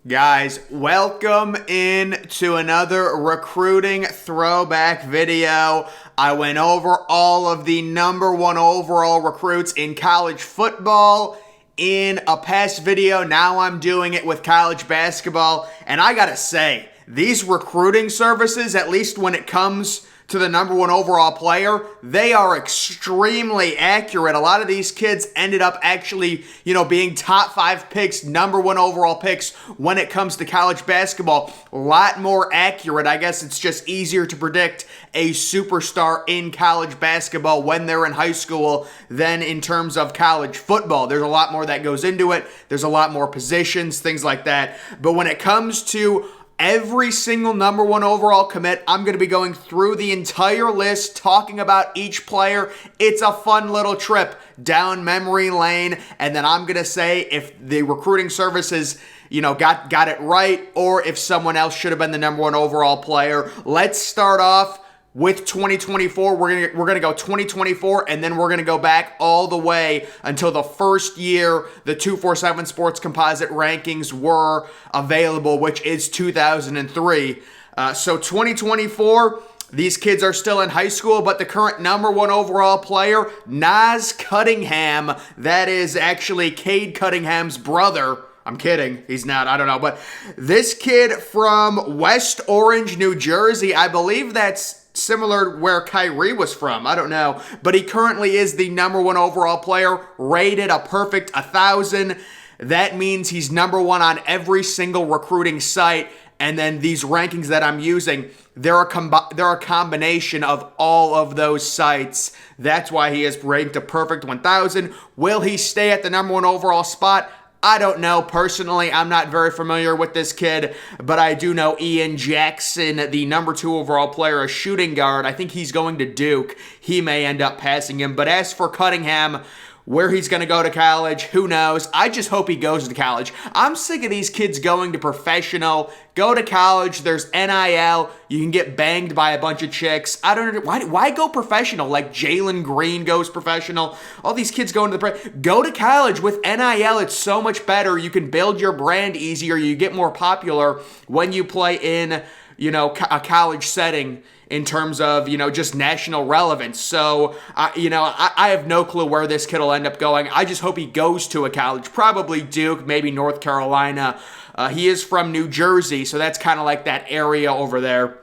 Guys, welcome in to another recruiting throwback video. I went over all of the number one overall recruits in college football in a past video. Now I'm doing it with college basketball. And I gotta say, these recruiting services, at least when it comes to the number one overall player, they are extremely accurate. A lot of these kids ended up actually, being top 5 picks, number one overall picks when it comes to college basketball. A lot more accurate. I guess it's just easier to predict a superstar in college basketball when they're in high school than in terms of college football. There's a lot more that goes into it. There's a lot more positions, things like that. But when it comes to every single number one overall commit, I'm going to be going through the entire list, talking about each player. It's a fun little trip down memory lane, and then I'm going to say if the recruiting services, got it right, or if someone else should have been the number one overall player. Let's start off with 2024. We're gonna go 2024, and then we're gonna go back all the way until the first year the 247 Sports Composite rankings were available, which is 2003. So 2024, these kids are still in high school, but the current number one overall player, Naas Cunningham, that is actually Cade Cunningham's brother. I'm kidding. He's not. I don't know. But this kid from West Orange, New Jersey, I believe that's similar where Kyrie was from. I don't know. But he currently is the number one overall player, rated a perfect 1,000. That means he's number one on every single recruiting site. And then these rankings that I'm using, they're a combination of all of those sites. That's why he is ranked a perfect 1,000. Will he stay at the number one overall spot? I don't know. Personally, I'm not very familiar with this kid, but I do know Ian Jackson, the number 2 overall player, a shooting guard. I think he's going to Duke. He may end up passing him. But as for Cunningham, where he's going to go to college, who knows? I just hope he goes to college. I'm sick of these kids going to professional. Go to college. There's NIL. You can get banged by a bunch of chicks. I don't know. Why go professional? Like Gerald Green goes professional. All these kids go into go to college with NIL. It's so much better. You can build your brand easier. You get more popular when you play in, a college setting in terms of, just national relevance. So, I have no clue where this kid will end up going. I just hope he goes to a college, probably Duke, maybe North Carolina. He is from New Jersey, so that's kind of like that area over there.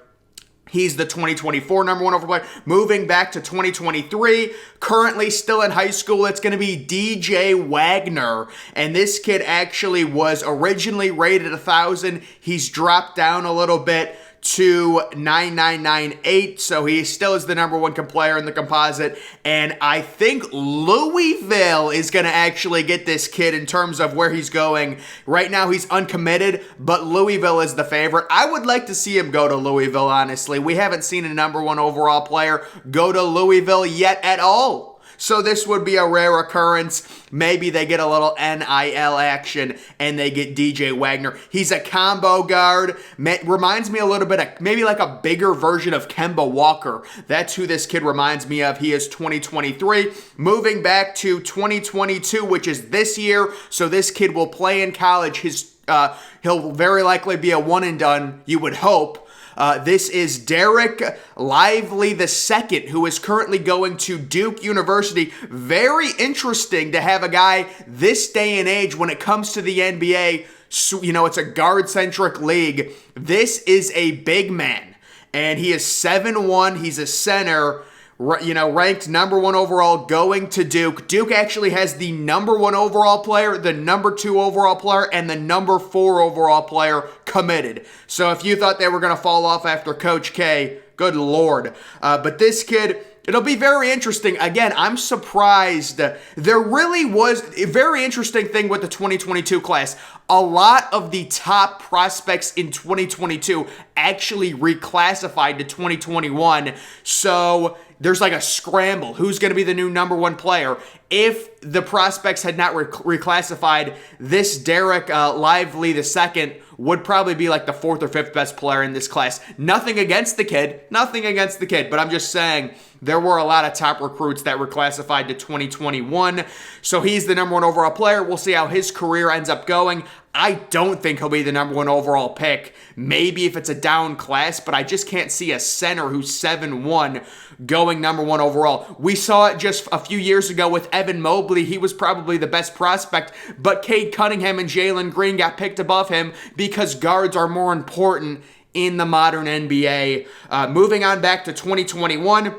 He's the 2024 number one overall player. Moving back to 2023, currently still in high school, it's going to be DJ Wagner. And this kid actually was originally rated 1,000. He's dropped down a little bit to 9,998, so he still is the number one player in the composite, and I think Louisville is going to actually get this kid in terms of where he's going. Right now he's uncommitted, but Louisville is the favorite. I would like to see him go to Louisville, honestly. We haven't seen a number one overall player go to Louisville yet at all. So this would be a rare occurrence. Maybe they get a little NIL action and they get DJ Wagner. He's a combo guard. Reminds me a little bit of maybe like a bigger version of Kemba Walker. That's who this kid reminds me of. He is 2023. Moving back to 2022, which is this year. So this kid will play in college. He'll very likely be a one and done, you would hope. This is Dereck Lively II, who is currently going to Duke University. Very interesting to have a guy this day and age when it comes to the NBA. So, it's a guard-centric league. This is a big man, and he is 7'1". He's a center. Ranked number one overall, going to Duke. Duke actually has the number one overall player, the number 2 overall player, and the number 4 overall player committed. So if you thought they were going to fall off after Coach K, good Lord. But this kid, it'll be very interesting. Again, I'm surprised. There really was a very interesting thing with the 2022 class. A lot of the top prospects in 2022 actually reclassified to 2021. So there's like a scramble. Who's going to be the new number one player? If the prospects had not reclassified, this Dereck Lively II would probably be like the 4th or 5th best player in this class. Nothing against the kid, but I'm just saying there were a lot of top recruits that were classified to 2021. So he's the number 1 overall player. We'll see how his career ends up going. I don't think he'll be the number 1 overall pick. Maybe if it's a down class, but I just can't see a center who's 7'1" going number 1 overall. We saw it just a few years ago with Evan Mobley. He was probably the best prospect, but Cade Cunningham and Gerald Green got picked above him because guards are more important in the modern NBA. Moving on back to 2021,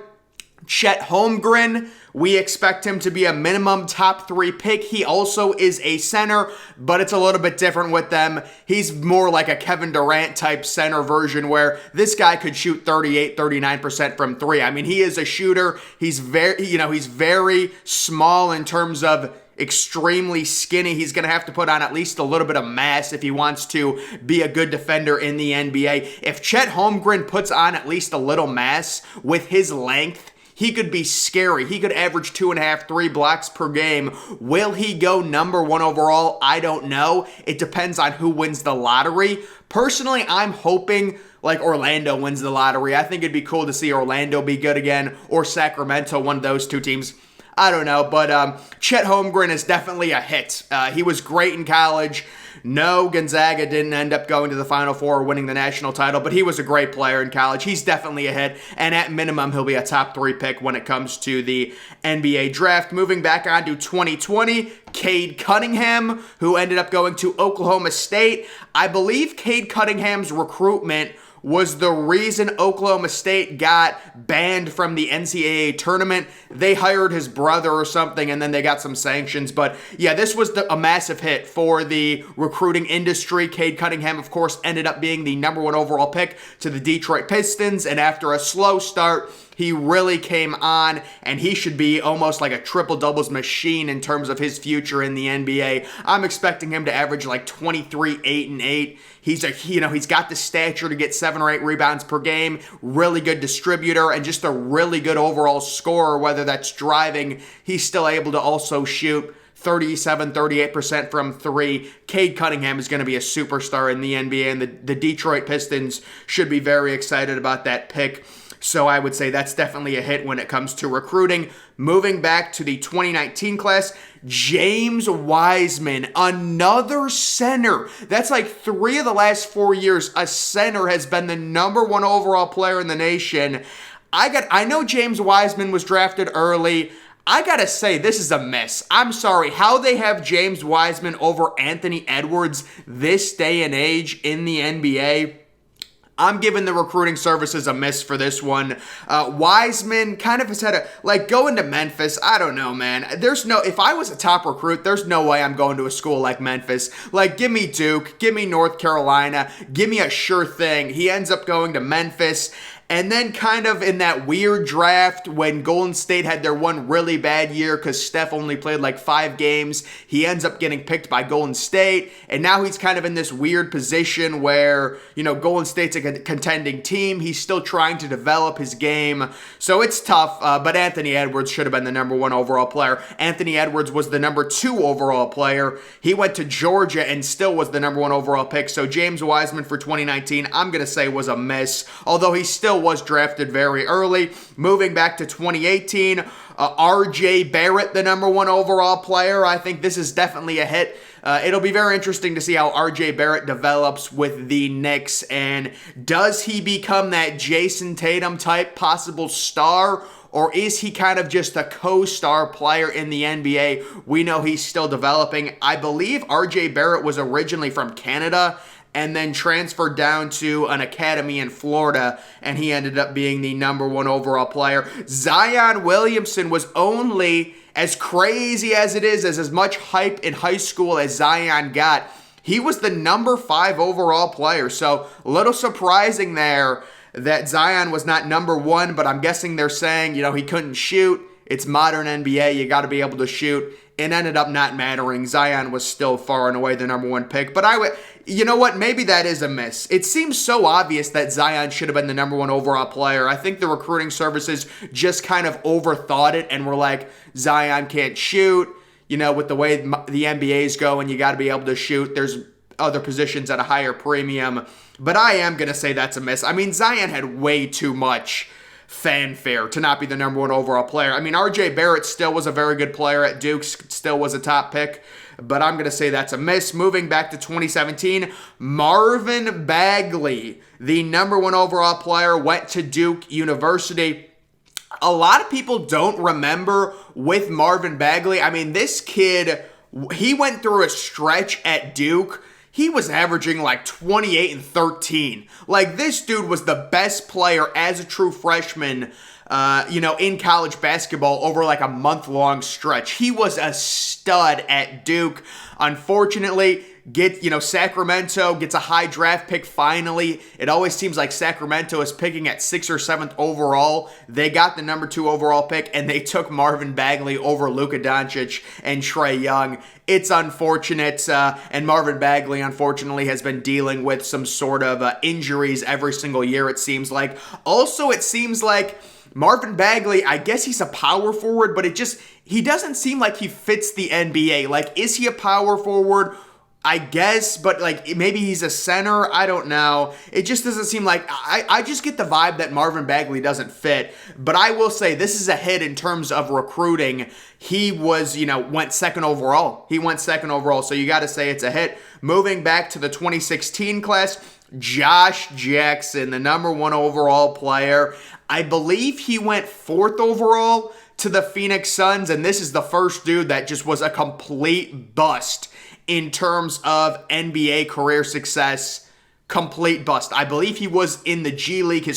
Chet Holmgren, we expect him to be a minimum top 3 pick. He also is a center, but it's a little bit different with them. He's more like a Kevin Durant type center version where this guy could shoot 38, 39% from 3. I mean, he is a shooter. He's very small in terms of extremely skinny. He's going to have to put on at least a little bit of mass if he wants to be a good defender in the NBA. If Chet Holmgren puts on at least a little mass with his length, he could be scary. He could average 2.5, 3 blocks per game. Will he go number 1 overall? I don't know. It depends on who wins the lottery. Personally, I'm hoping like Orlando wins the lottery. I think it'd be cool to see Orlando be good again, or Sacramento, one of those two teams. I don't know, but Chet Holmgren is definitely a hit. He was great in college. No, Gonzaga didn't end up going to the Final Four or winning the national title, but he was a great player in college. He's definitely a hit, and at minimum, he'll be a top 3 pick when it comes to the NBA draft. Moving back on to 2020, Cade Cunningham, who ended up going to Oklahoma State. I believe Cade Cunningham's recruitment was the reason Oklahoma State got banned from the NCAA tournament. They hired his brother or something, and then they got some sanctions. But yeah, this was a massive hit for the recruiting industry. Cade Cunningham, of course, ended up being the number 1 overall pick to the Detroit Pistons, and after a slow start, he really came on, and he should be almost like a triple-doubles machine in terms of his future in the NBA. I'm expecting him to average like 23, 8, and 8. He's got the stature to get 7 or 8 rebounds per game, really good distributor, and just a really good overall scorer, whether that's driving. He's still able to also shoot 37, 38% from 3. Cade Cunningham is going to be a superstar in the NBA, and the Detroit Pistons should be very excited about that pick. So I would say that's definitely a hit when it comes to recruiting. Moving back to the 2019 class, James Wiseman, another center. That's like 3 of the last 4 years, a center has been the number 1 overall player in the nation. I know James Wiseman was drafted early. I gotta say, this is a miss. I'm sorry. How they have James Wiseman over Anthony Edwards this day and age in the NBA, I'm giving the recruiting services a miss for this one. Wiseman kind of has had going to Memphis. I don't know, man. If I was a top recruit, there's no way I'm going to a school like Memphis. Like, give me Duke, give me North Carolina, give me a sure thing. He ends up going to Memphis. And then kind of in that weird draft when Golden State had their one really bad year because Steph only played like 5 games, he ends up getting picked by Golden State. And now he's kind of in this weird position where, Golden State's a contending team. He's still trying to develop his game. So it's tough, but Anthony Edwards should have been the number 1 overall player. Anthony Edwards was the number 2 overall player. He went to Georgia and still was the number 1 overall pick. So James Wiseman for 2019, I'm going to say was a miss, although he still was drafted very early. Moving back to 2018, RJ Barrett, the number 1 overall player. I think this is definitely a hit. It'll be very interesting to see how RJ Barrett develops with the Knicks, and does he become that Jason Tatum type possible star, or is he kind of just a co-star player in the NBA? We know he's still developing. I believe RJ Barrett was originally from Canada and then transferred down to an academy in Florida, and he ended up being the number 1 overall player. Zion Williamson was only, as crazy as it is, as much hype in high school as Zion got, he was the number 5 overall player. So a little surprising there that Zion was not number 1, but I'm guessing they're saying, he couldn't shoot. It's modern NBA. You got to be able to shoot. It ended up not mattering. Zion was still far and away the number 1 pick. But you know what? Maybe that is a miss. It seems so obvious that Zion should have been the number 1 overall player. I think the recruiting services just kind of overthought it and were like, Zion can't shoot. With the way the NBA is going, you got to be able to shoot. There's other positions at a higher premium. But I am going to say that's a miss. I mean, Zion had way too much fanfare to not be the number 1 overall player. I mean, RJ Barrett still was a very good player at Duke, still was a top pick, but I'm going to say that's a miss. Moving back to 2017, Marvin Bagley, the number 1 overall player, went to Duke University. A lot of people don't remember with Marvin Bagley. I mean, this kid, he went through a stretch at Duke. He was averaging like 28 and 13. Like, this dude was the best player as a true freshman, in college basketball over like a month-long stretch. He was a stud at Duke. Unfortunately, Sacramento gets a high draft pick finally. It always seems like Sacramento is picking at 6th or 7th overall. They got the number 2 overall pick, and they took Marvin Bagley over Luka Doncic and Trae Young. It's unfortunate, and Marvin Bagley, unfortunately, has been dealing with some sort of injuries every single year, it seems like. Also, it seems like Marvin Bagley, I guess he's a power forward, but he doesn't seem like he fits the NBA. Like, is he a power forward? I guess, but like maybe he's a center. I don't know. It just doesn't seem like, I just get the vibe that Marvin Bagley doesn't fit. But I will say this is a hit in terms of recruiting. He was, went 2nd overall. He went 2nd overall. So you got to say it's a hit. Moving back to the 2016 class, Josh Jackson, the number 1 overall player. I believe he went 4th overall to the Phoenix Suns. And this is the first dude that just was a complete bust in terms of NBA career success. Complete bust. I believe he was in the G League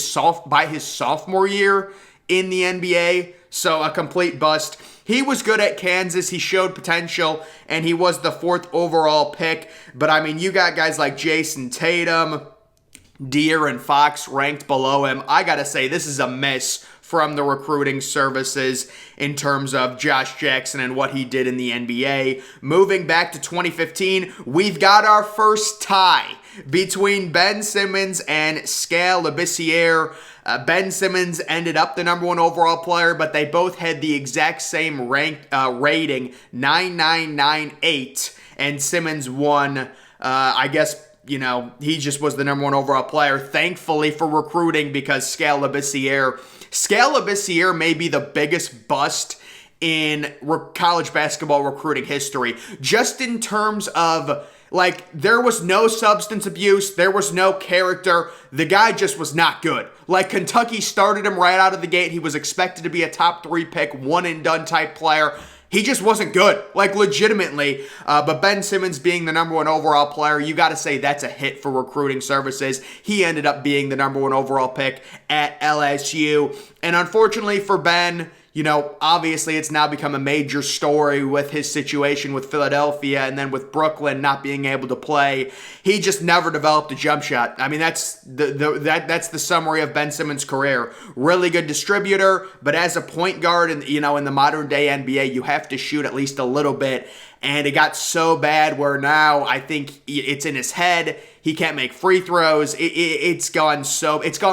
by his sophomore year in the NBA, so a complete bust. He was good at Kansas, he showed potential, and he was the 4th overall pick. But I mean, you got guys like Jason Tatum, De'Aaron Fox ranked below him. I gotta say, this is a miss from the recruiting services in terms of Josh Jackson and what he did in the NBA. Moving back to 2015, we've got our first tie between Ben Simmons and Skal Labissiere. Ben Simmons ended up the number 1 overall player, but they both had the exact same rating, 9998, and Simmons won. He just was the number 1 overall player. Thankfully for recruiting, because Skal Labissiere may be the biggest bust in college basketball recruiting history. Just in terms of, like, there was no substance abuse, there was no character. The guy just was not good. Like, Kentucky started him right out of the gate. He was expected to be a top 3 pick, one and done type player. He just wasn't good, like legitimately. But Ben Simmons being the number 1 overall player, you got to say that's a hit for recruiting services. He ended up being the number 1 overall pick at LSU. And unfortunately for Ben, obviously it's now become a major story with his situation with Philadelphia and then with Brooklyn not being able to play. He just never developed a jump shot. I mean, that's the summary of Ben Simmons' career. Really good distributor, but as a point guard in the modern day NBA, you have to shoot at least a little bit. And it got so bad where now I think it's in his head. He can't make free throws. It's gone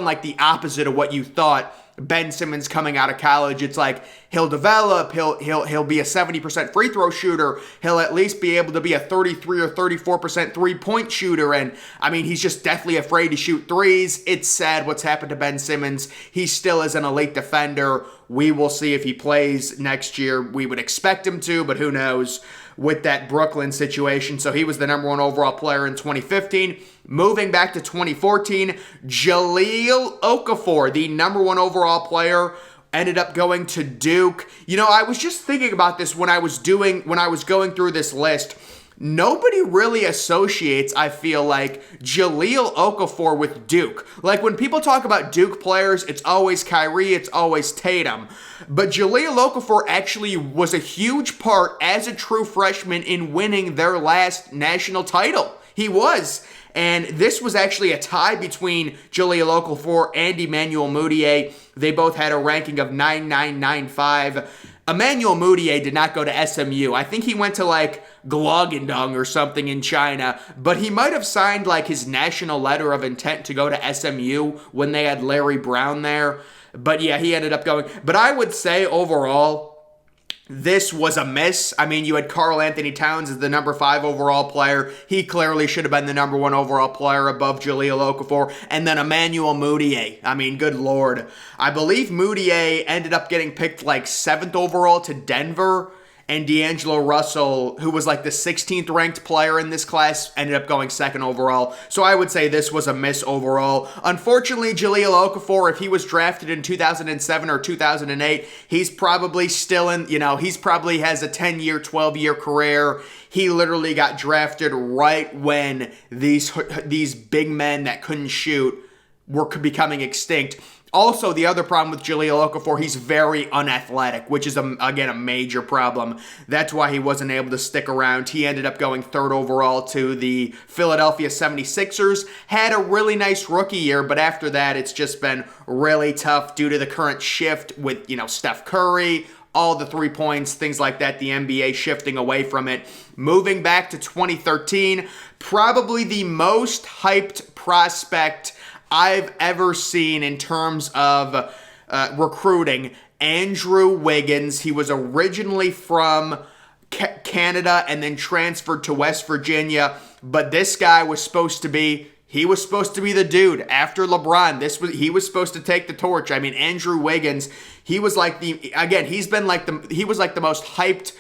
like the opposite of what you thought. Ben Simmons coming out of college, it's like he'll develop, he'll be a 70% free throw shooter, he'll at least be able to be a 33 or 34% three-point shooter, and I mean, he's just deathly afraid to shoot threes. It's sad what's happened to Ben Simmons. He still is an elite defender. We will see if he plays next year. We would expect him to, but who knows with that Brooklyn situation. So he was the number 1 overall player in 2015. Moving back to 2014, Jahlil Okafor, the number 1 overall player, ended up going to Duke. I was just thinking about this when I was going through this list. Nobody really associates, I feel like, Jahlil Okafor with Duke. Like, when people talk about Duke players, it's always Kyrie, it's always Tatum. But Jahlil Okafor actually was a huge part as a true freshman in winning their last national title. He was. And this was actually a tie between Jahlil Okafor and Emmanuel Mudiay. They both had a ranking of 9995. Emmanuel Mudiay did not go to SMU. I think he went to like Guangdong or something in China, but he might have signed like his national letter of intent to go to SMU when they had Larry Brown there. But yeah, he ended up going. But I would say overall, This was a miss. I mean, you had Karl Anthony Towns as the number 5 overall player. He clearly should have been the number 1 overall player above Jahlil Okafor. And then Emmanuel Mudiay. I mean, good Lord. I believe Mudiay ended up getting picked like 7th overall to Denver. And D'Angelo Russell, who was like the 16th ranked player in this class, ended up going 2nd overall. So I would say this was a miss overall. Unfortunately, Jahlil Okafor, if he was drafted in 2007 or 2008, he's probably still in, he's probably has a 10-year, 12-year career. He literally got drafted right when these big men that couldn't shoot were becoming extinct. Also, the other problem with Jahlil Okafor, he's very unathletic, which is, again, a major problem. That's why he wasn't able to stick around. He ended up going 3rd overall to the Philadelphia 76ers. Had a really nice rookie year, but after that, it's just been really tough due to the current shift with, Steph Curry, all the 3 points, things like that, the NBA shifting away from it. Moving back to 2013, probably the most hyped prospect I've ever seen in terms of recruiting, Andrew Wiggins. He was originally from Canada and then transferred to West Virginia, but this guy was supposed to be the dude after LeBron. He was supposed to take the torch. I mean, Andrew Wiggins, he was like the most hyped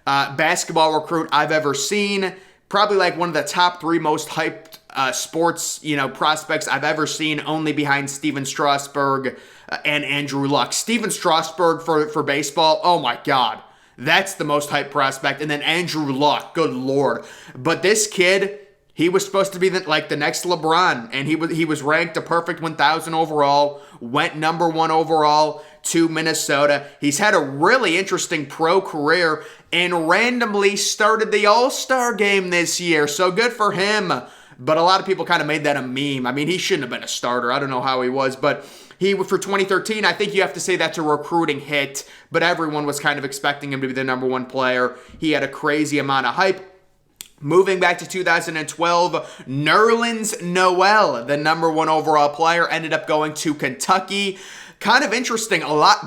basketball recruit I've ever seen. Probably like one of the top 3 most hyped sports, prospects I've ever seen, only behind Steven Strasburg and Andrew Luck. Steven Strasburg for baseball, oh my God. That's the most hyped prospect. And then Andrew Luck, good Lord. But this kid, he was supposed to be the next LeBron, and he was ranked a perfect 1,000 overall, went number 1 overall to Minnesota. He's had a really interesting pro career and randomly started the All-Star game this year, so good for him. But a lot of people kind of made that a meme. I mean, he shouldn't have been a starter. I don't know how he was, but for 2013, I think you have to say that's a recruiting hit, but everyone was kind of expecting him to be the number 1 player. He had a crazy amount of hype. Moving back to 2012, Nerlens Noel, the number 1 overall player, ended up going to Kentucky. Kind of interesting,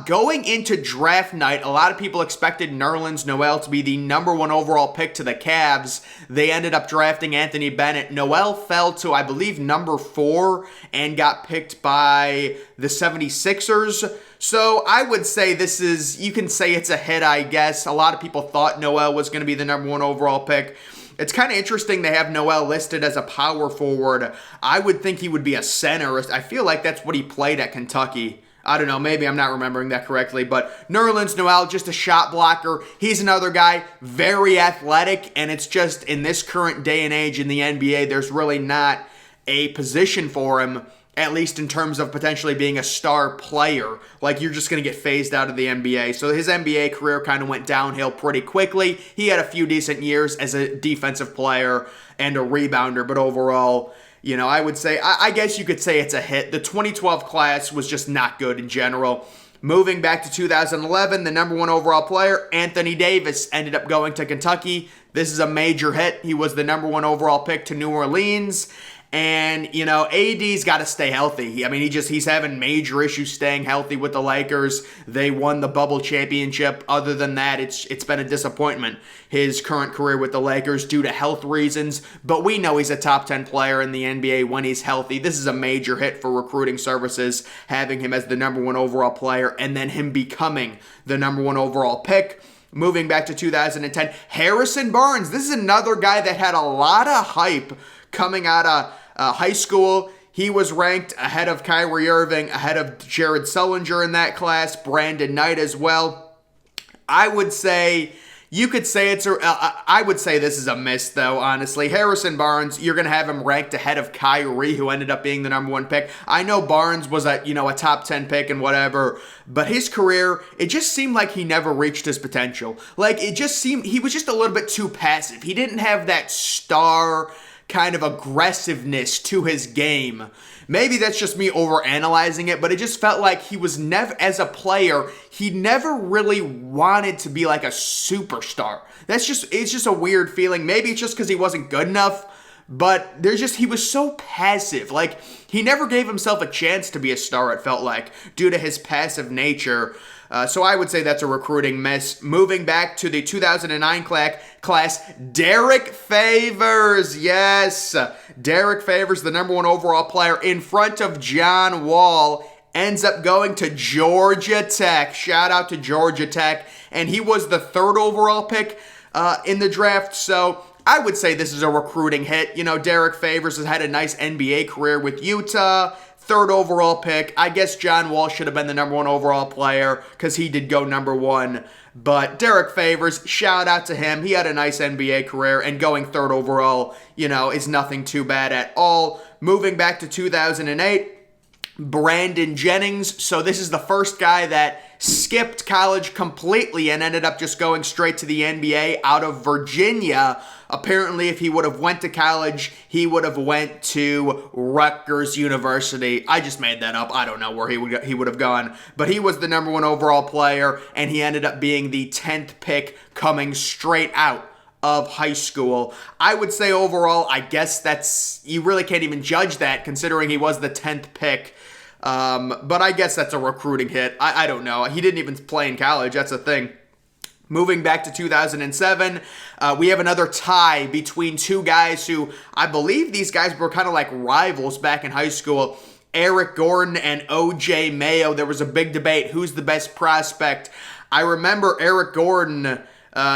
going into draft night, a lot of people expected Nerlens Noel to be the number 1 overall pick to the Cavs. They ended up drafting Anthony Bennett. Noel fell to, I believe, number 4 and got picked by the 76ers. So I would say you can say it's a hit, I guess. A lot of people thought Noel was going to be the number 1 overall pick. It's kind of interesting they have Noel listed as a power forward. I would think he would be a center. I feel like that's what he played at Kentucky. I don't know, maybe I'm not remembering that correctly, but Nerlens Noel, just a shot blocker. He's another guy, very athletic, and it's just in this current day and age in the NBA, there's really not a position for him, at least in terms of potentially being a star player. Like, you're just going to get phased out of the NBA. So his NBA career kind of went downhill pretty quickly. He had a few decent years as a defensive player and a rebounder, but overall, I would say, I guess you could say it's a hit. The 2012 class was just not good in general. Moving back to 2011, the number 1 overall player, Anthony Davis, ended up going to Kentucky. This is a major hit. He was the number 1 overall pick to New Orleans. And, AD's got to stay healthy. I mean, he's having major issues staying healthy with the Lakers. They won the bubble championship. Other than that, it's been a disappointment, his current career with the Lakers, due to health reasons. But we know he's a top 10 player in the NBA when he's healthy. This is a major hit for recruiting services, having him as the number 1 overall player and then him becoming the number 1 overall pick. Moving back to 2010, Harrison Barnes. This is another guy that had a lot of hype coming out of high school. He was ranked ahead of Kyrie Irving, ahead of Jared Sullinger in that class, Brandon Knight as well. I would say I would say this is a miss, though, honestly. Harrison Barnes, you're going to have him ranked ahead of Kyrie, who ended up being the number 1 pick. I know Barnes was a top 10 pick and whatever, but his career, it just seemed like he never reached his potential. Like, it just seemed he was just a little bit too passive. He didn't have that star kind of aggressiveness to his game. Maybe that's just me overanalyzing it, but it just felt like he was never, as a player, he never really wanted to be like a superstar. It's just a weird feeling. Maybe it's just because he wasn't good enough, but he was so passive. Like, he never gave himself a chance to be a star, it felt like, due to his passive nature. So I would say that's a recruiting miss. Moving back to the 2009 class, Dereck Favors. Yes, Dereck Favors, the number 1 overall player in front of John Wall, ends up going to Georgia Tech. Shout out to Georgia Tech. And he was the 3rd overall pick in the draft. So I would say this is a recruiting hit. You know, Dereck Favors has had a nice NBA career with Utah. 3rd overall pick. I guess John Wall should have been the number 1 overall player because he did go number 1. But Dereck Favors, shout out to him. He had a nice NBA career, and going 3rd overall, you know, is nothing too bad at all. Moving back to 2008, Brandon Jennings. So this is the first guy that skipped college completely and ended up just going straight to the NBA out of Virginia. Apparently, if he would have went to college, he would have went to Rutgers University. I just made that up. I don't know where he would have gone. But he was the number 1 overall player, and he ended up being the 10th pick coming straight out of high school. I would say overall, I guess you really can't even judge that considering he was the 10th pick. But I guess that's a recruiting hit. I don't know. He didn't even play in college. That's the thing. Moving back to 2007, we have another tie between 2 guys who I believe these guys were kind of like rivals back in high school. Eric Gordon and OJ Mayo. There was a big debate. Who's the best prospect? I remember Eric Gordon.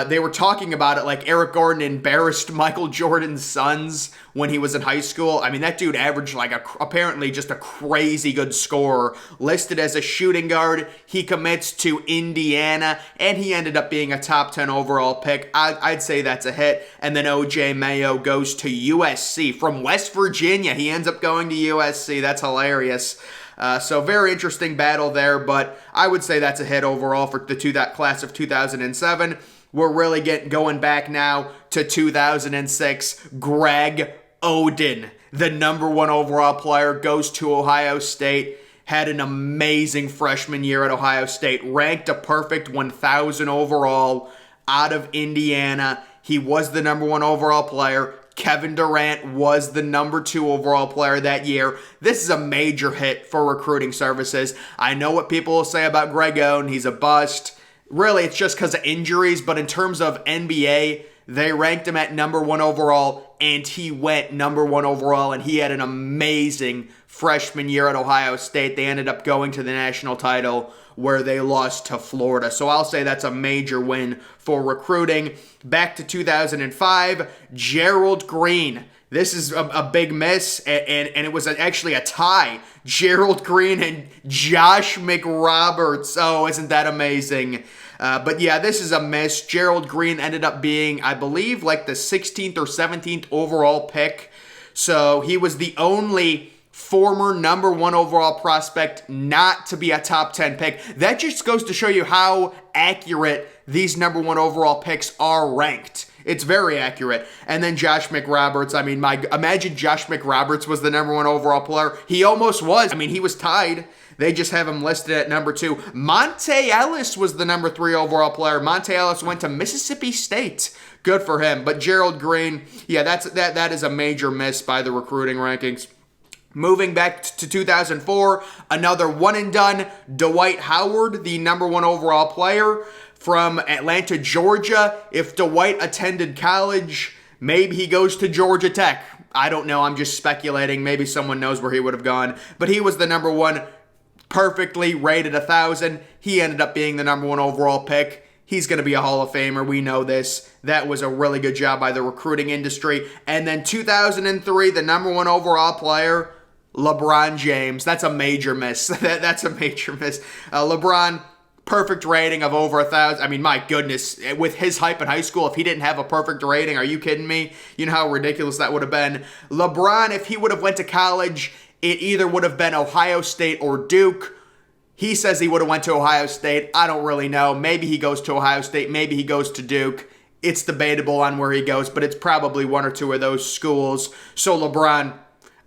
They were talking about it like Eric Gordon embarrassed Michael Jordan's sons when he was in high school. I mean, that dude averaged like apparently just a crazy good scorer. Listed as a shooting guard, he commits to Indiana, and he ended up being a top 10 overall pick. I'd say that's a hit. And then OJ Mayo goes to USC from West Virginia. He ends up going to USC. That's hilarious. So very interesting battle there, but I would say that's a hit overall for that class of 2007. We're really going back now to 2006. Greg Oden, the number 1 overall player, goes to Ohio State. Had an amazing freshman year at Ohio State. Ranked a perfect 1,000 overall out of Indiana. He was the number 1 overall player. Kevin Durant was the number 2 overall player that year. This is a major hit for recruiting services. I know what people will say about Greg Oden. He's a bust. Really, it's just because of injuries, but in terms of NBA, they ranked him at number 1 overall, and he went number 1 overall, and he had an amazing freshman year at Ohio State. They ended up going to the national title where they lost to Florida. So I'll say that's a major win for recruiting. Back to 2005, Gerald Green. This is a big miss, and it was actually a tie. Gerald Green and Josh McRoberts. Oh, isn't that amazing? But yeah, this is a miss. Gerald Green ended up being, I believe, like the 16th or 17th overall pick. So he was the only former number 1 overall prospect not to be a top 10 pick. That just goes to show you how accurate these number 1 overall picks are ranked. It's very accurate. And then Josh McRoberts, I mean, imagine Josh McRoberts was the number 1 overall player. He almost was. I mean, he was tied. They just have him listed at number 2. Monte Ellis was the number 3 overall player. Monte Ellis went to Mississippi State. Good for him. But Gerald Green, yeah, that is a major miss by the recruiting rankings. Moving back to 2004, another one and done, Dwight Howard, the number 1 overall player from Atlanta, Georgia. If Dwight attended college, maybe he goes to Georgia Tech. I don't know. I'm just speculating. Maybe someone knows where he would have gone. But he was the number 1, perfectly rated 1,000. He ended up being the number 1 overall pick. He's going to be a Hall of Famer. We know this. That was a really good job by the recruiting industry. And then 2003, the number 1 overall player, LeBron James. That's a major miss. That's a major miss. LeBron, perfect rating of over 1,000. I mean, my goodness, with his hype in high school, if he didn't have a perfect rating, are you kidding me? You know how ridiculous that would have been. LeBron, if he would have went to college, it either would have been Ohio State or Duke. He says he would have went to Ohio State. I don't really know. Maybe he goes to Ohio State. Maybe he goes to Duke. It's debatable on where he goes, but it's probably one or two of those schools. So LeBron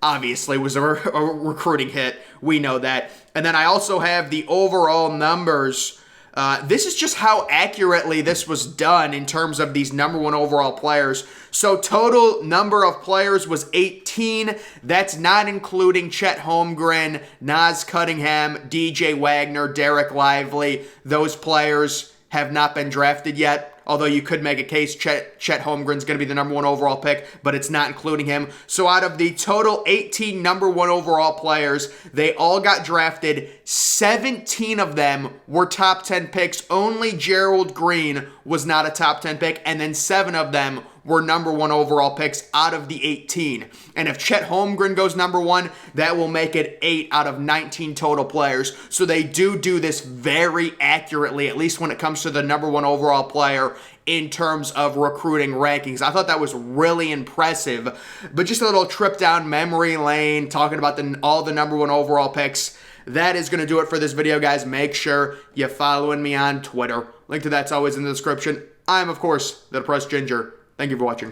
obviously was a recruiting hit. We know that. And then I also have the overall numbers This is just how accurately this was done in terms of these number 1 overall players. So total number of players was 18. That's not including Chet Holmgren, Naas Cunningham, DJ Wagner, Dereck Lively. Those players have not been drafted yet. Although you could make a case Chet Holmgren's going to be the number 1 overall pick, but it's not including him. So out of the total 18 number 1 overall players, they all got drafted. 17 of them were top 10 picks. Only Gerald Green was not a top 10 pick, and then 7 of them were number 1 overall picks out of the 18. And if Chet Holmgren goes number 1, that will make it 8 out of 19 total players. So they do this very accurately, at least when it comes to the number 1 overall player in terms of recruiting rankings. I thought that was really impressive. But just a little trip down memory lane, talking about all the number 1 overall picks. That is going to do it for this video, guys. Make sure you're following me on Twitter. Link to that's always in the description. I'm, of course, the Depressed Ginger. Thank you for watching.